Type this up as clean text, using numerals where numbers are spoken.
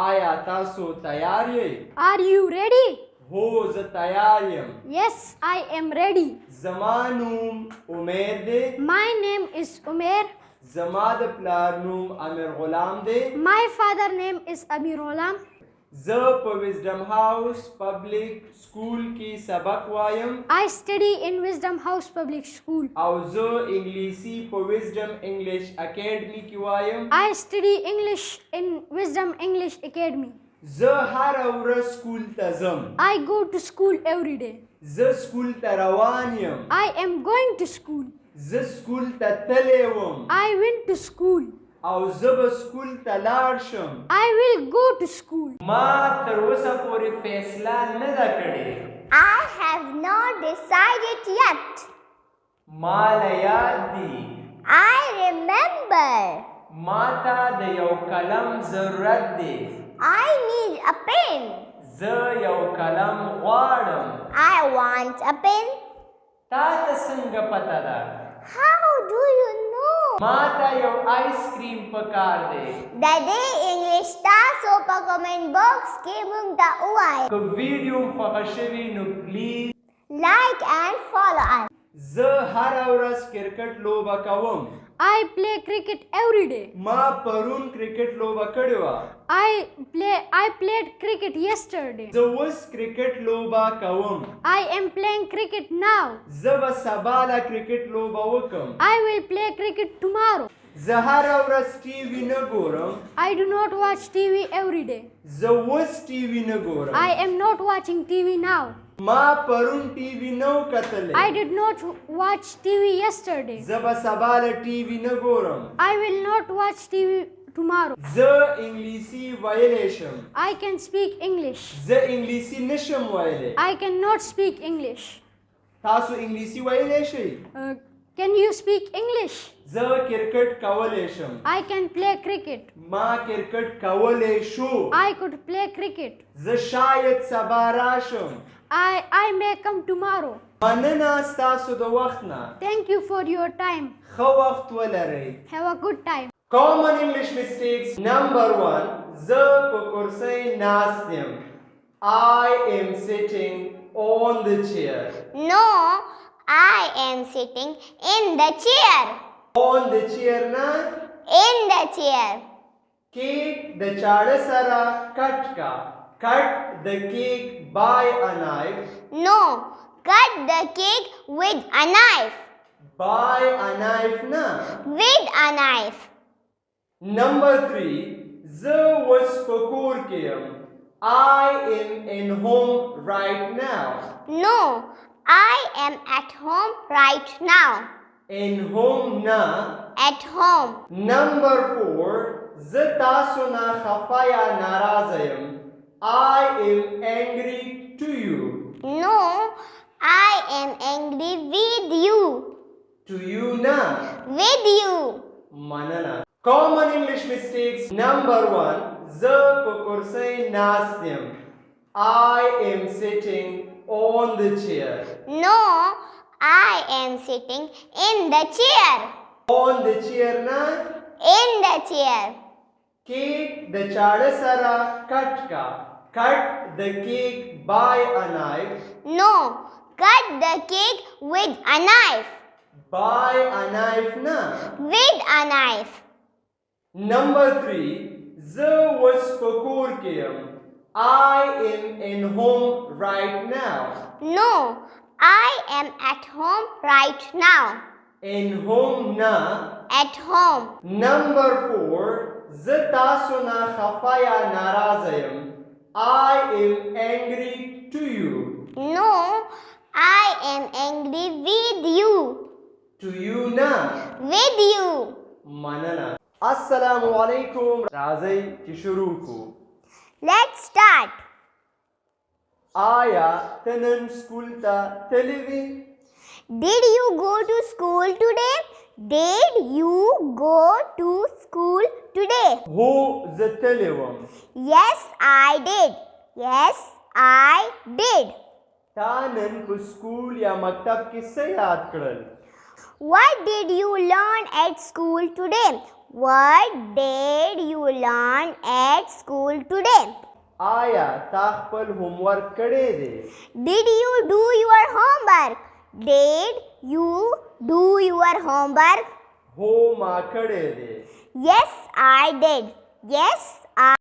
آیا تاسو تیار یئ؟ Are you ready? هو زه تیار یم. Yes, I am ready. زما نوم عمر دی. My name is Umair. زما د پلار نوم امیر غلام دی. My father name is Amir Ghulam. زه په وزډم هاوس پبلک سکول کې سبق وایم. I study in Wisdom House Public School. او زه انګلیسي په وزډم انګلش اکیډمي کې وایم. I study English in Wisdom English Academy. زه هره ورځ سکول ته ځم. I go to school every day. زه سکول ته روان یم. I am going to school. زه سکول ته تللی وم. I went to school. او زه به سکول ته لاړ شم. I will go to school. ما تر اوسه پورې فیصله نه ده کړې. I have not decided yet. ما له یاد دي. I remember. ما ته د یو قلم ضرورت دی. I need a pen. زه یو قلم غواړم. I want a pen. تا ته څنګه پته ده؟ How do you know? ما ته یو آیس کریم پکار دی. د دې انګلیش تاسو په کمنټ باکس کې مونږ ته ووایئ. که ویډیو خوښه شوي نو پلیز لایک اینڈ فالو us. زه هره ورځ کرکټ لوبه کوم. I play cricket every day. ما پرون کرکټ لوبه کړې وه. I played cricket yesterday. زه اوس کرکټ لوبه کوم. I am playing cricket now. زه به سبا له کرکټ لوبه وکم. I will play cricket tomorrow. زه هره ورځ ټي وي نه ګورم. I do not watch TV every day. زه اوس ټي وي نه ګورم. I am not watching TV now. ما پرون ټي وي نه و کتلی. I did not watch TV yesterday. زه به سبا له ټي وي نه ګورم. I will not watch TV tomorrow. زه انګلیسي ویلی شم. I can speak English. زه انګلیسي نشم ویلی. I cannot speak English. تاسو انګلیسي ویلی شئ؟ Can you speak English? زه کرکټ کولی شم. I can play cricket. ما کرکټ کولی شو. I could play cricket. زه شاید سبا راشم. I may come tomorrow. مننه ستاسو د وخت نه. Thank you for your time. ښه وخت ولرئ. Have a good time. Common English mistakes number 1. زه په کرسۍ ناست یم. I am sitting on the chair. No, I am sitting in the chair. On the chair نه. In the chair. کیک د چاړه سره کټ کا. Cut the cake by a knife. No, cut the cake with a knife. By a knife نه. With a knife. Number 3. زه اوس په کور کې یم. I am in home right now. No, I am at home right now. In home نه. At home. Number 4. زه تاسو نه خفه یا ناراضه یم. I am angry to you. No, I am angry with you. To you نه. With you. مننه. Common English mistakes number 1. زه په کرسۍ ناست یم. I am sitting on the chair. No, I am sitting in the chair. On the chair نه. In the chair. کیک د چاړه سره کټ کا. Cut the cake by a knife. No, cut the cake with a knife. By a knife نه. With a knife. Number 3. زه اوس په کور کې یم. I am in home right now. No, I am at home right now. In home نه. At home. Number 4. زه تاسو نه خفه یا ناراضه یم. I am angry to you. No, I am angry with you. To you نه. With you. مننه. السلام علیکم. راځئ چې شروع کو. Let's start. آیا ته نن سکول ته تللی وې؟ Did you go to school today? Did you go to school today? هو زه تللی وم. Yes, I did. Yes, I did. تا نن په سکول یا مکتب کې څه یاد کړل؟ What did you learn at school today? What did you learn at school today? آیا تا خپل هومورک کړی دی؟ Did you do your homework? Did you do your homework? هو ما کړی دی. Yes, I did. Yes, I